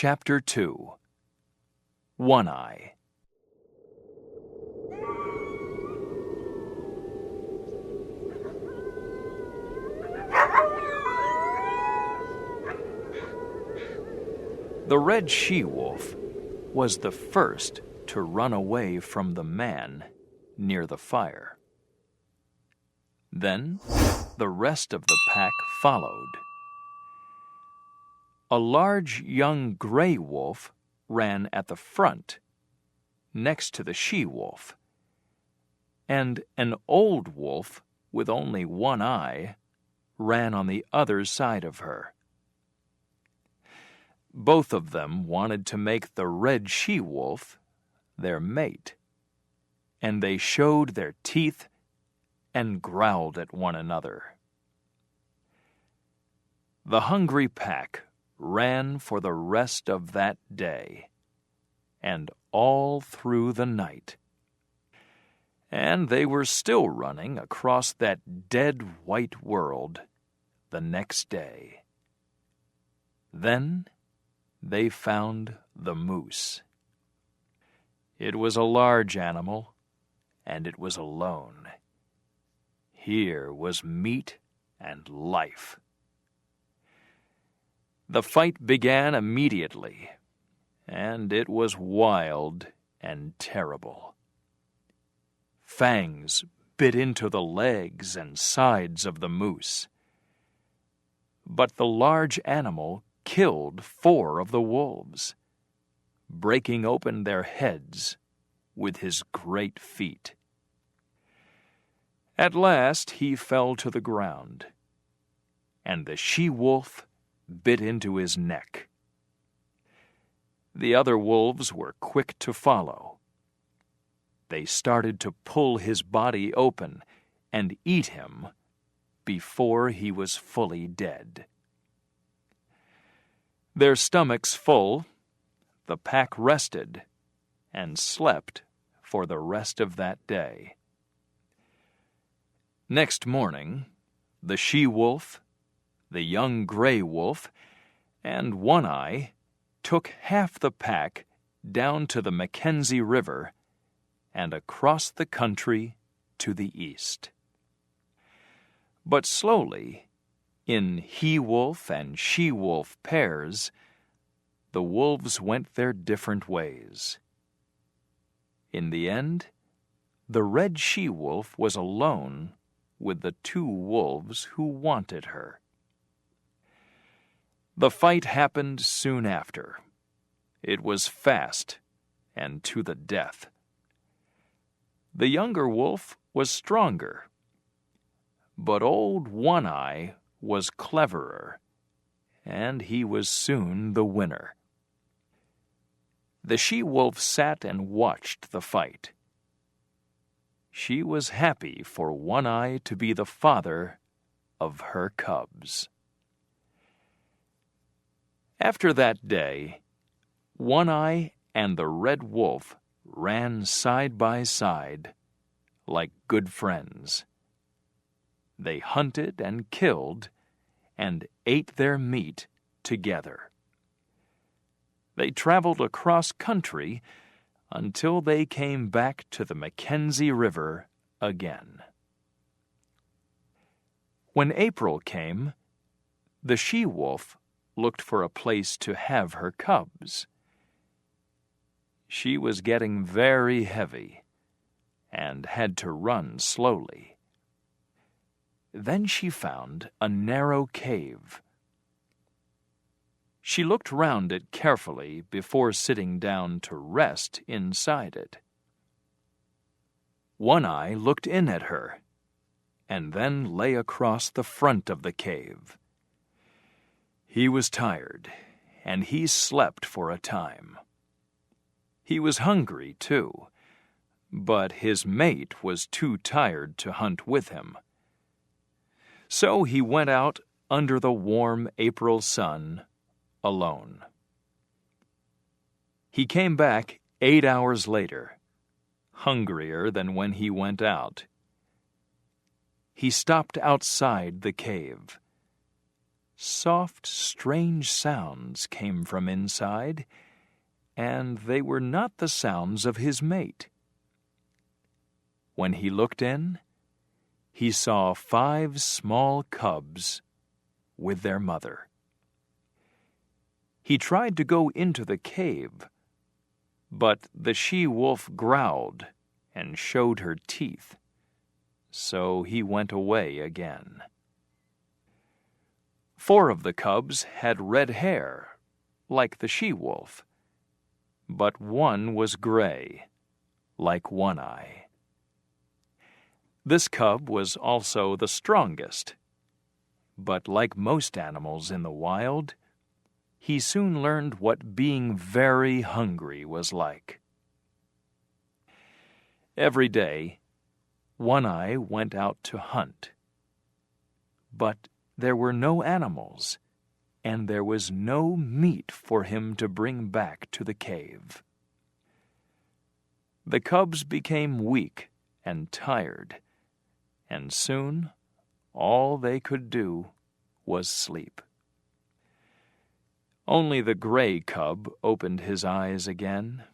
Chapter 2. One-Eye. The red she-wolf was the first to run away from the man near the fire. Then the rest of the pack followed. A large young gray wolf ran at the front, next to the she-wolf, and an old wolf with only one eye ran on the other side of her. Both of them wanted to make the red she-wolf their mate, and they showed their teeth and growled at one another. The hungry pack ran for the rest of that day, and all through the night. And they were still running across that dead white world the next day. Then they found the moose. It was a large animal, and it was alone. Here was meat and life. The fight began immediately, and it was wild and terrible. Fangs bit into the legs and sides of the moose. But the large animal killed 4 of the wolves, breaking open their heads with his great feet. At last he fell to the ground, and the she-wolf bit into his neck. The other wolves were quick to follow. They started to pull his body open and eat him before he was fully dead. Their stomachs full, the pack rested and slept for the rest of that day. Next morning, the she-wolf, the young gray wolf, and One-Eye took half the pack down to the Mackenzie River and across the country to the east. But slowly, in he-wolf and she-wolf pairs, the wolves went their different ways. In the end, the red she-wolf was alone with the 2 wolves who wanted her. The fight happened soon after. It was fast and to the death. The younger wolf was stronger, but old One-Eye was cleverer, and he was soon the winner. The she-wolf sat and watched the fight. She was happy for One-Eye to be the father of her cubs. After that day, One-Eye and the red wolf ran side by side like good friends. They hunted and killed and ate their meat together. They traveled across country until they came back to the Mackenzie River again. When April came, the she-wolf looked for a place to have her cubs. She was getting very heavy and had to run slowly. Then she found a narrow cave. She looked round it carefully before sitting down to rest inside it. One-Eye looked in at her, and then lay across the front of the cave. He was tired, and he slept for a time. He was hungry, too, but his mate was too tired to hunt with him. So he went out under the warm April sun alone. He came back 8 hours later, hungrier than when he went out. He stopped outside the cave. Soft, strange sounds came from inside, and they were not the sounds of his mate. When he looked in, he saw 5 small cubs with their mother. He tried to go into the cave, but the she-wolf growled and showed her teeth, so he went away again. 4 of the cubs had red hair, like the she-wolf, but 1 was gray, like One-Eye. This cub was also the strongest, but like most animals in the wild, he soon learned what being very hungry was like. Every day, One-Eye went out to hunt. But there were no animals, and there was no meat for him to bring back to the cave. The cubs became weak and tired, and soon all they could do was sleep. Only the gray cub opened his eyes again.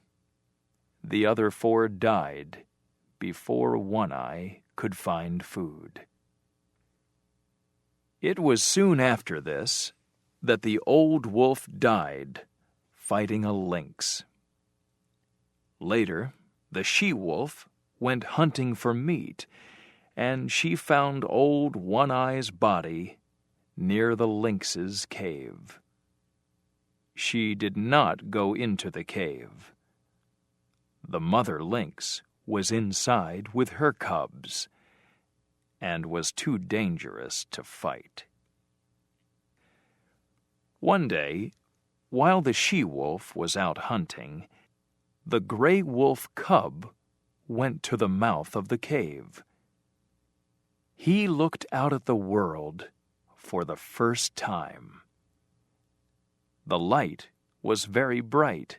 The other 4 died before One-Eye could find food. It was soon after this that the old wolf died fighting a lynx. Later, the she-wolf went hunting for meat, and she found old One-Eye's body near the lynx's cave. She did not go into the cave. The mother lynx was inside with her cubs, and was too dangerous to fight. One day, while the she-wolf was out hunting, the gray wolf cub went to the mouth of the cave. He looked out at the world for the first time. The light was very bright,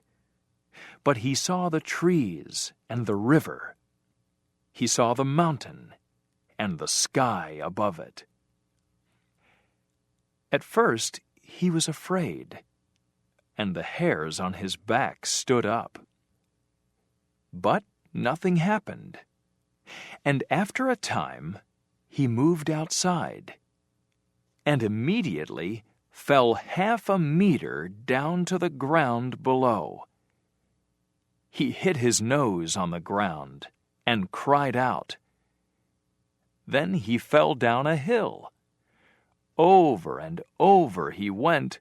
but he saw the trees and the river. He saw the mountain and the sky above it. At first, he was afraid, and the hairs on his back stood up. But nothing happened, and after a time, he moved outside, and immediately fell 1/2 meter down to the ground below. He hit his nose on the ground and cried out. Then he fell down a hill. Over and over he went,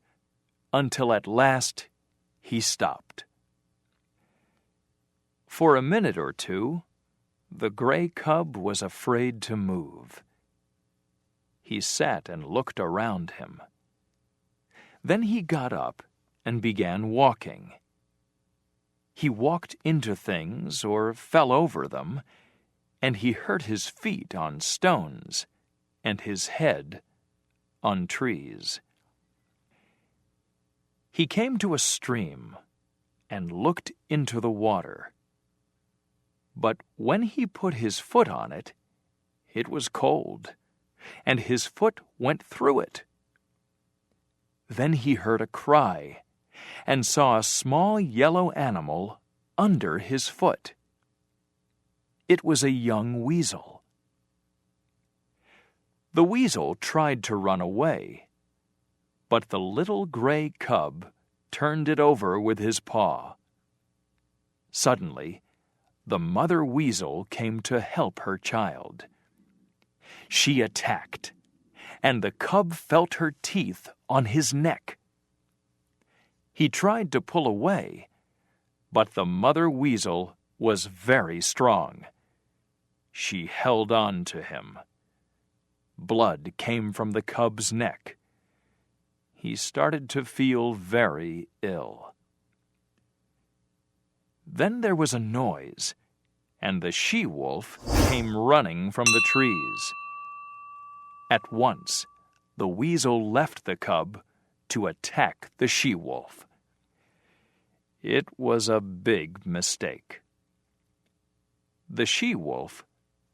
until at last he stopped. For a minute or two, the gray cub was afraid to move. He sat and looked around him. Then he got up and began walking. He walked into things or fell over them, and he hurt his feet on stones and his head on trees. He came to a stream and looked into the water. But when he put his foot on it, it was cold, and his foot went through it. Then he heard a cry and saw a small yellow animal under his foot. It was a young weasel. The weasel tried to run away, but the little gray cub turned it over with his paw. Suddenly, the mother weasel came to help her child. She attacked, and the cub felt her teeth on his neck. He tried to pull away, but the mother weasel was very strong. She held on to him. Blood came from the cub's neck. He started to feel very ill. Then there was a noise, and the she-wolf came running from the trees. At once, the weasel left the cub to attack the she-wolf. It was a big mistake. The she-wolf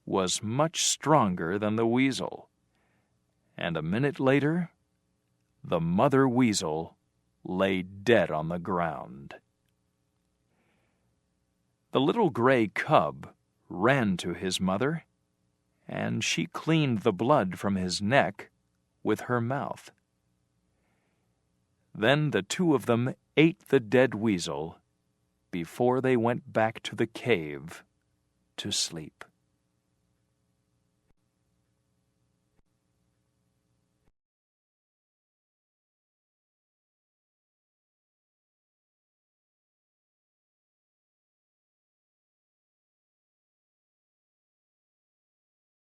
was much stronger than the weasel, and a minute later, the mother weasel lay dead on the ground. The little gray cub ran to his mother, and she cleaned the blood from his neck with her mouth. Then the two of them ate the dead weasel before they went back to the cave to sleep.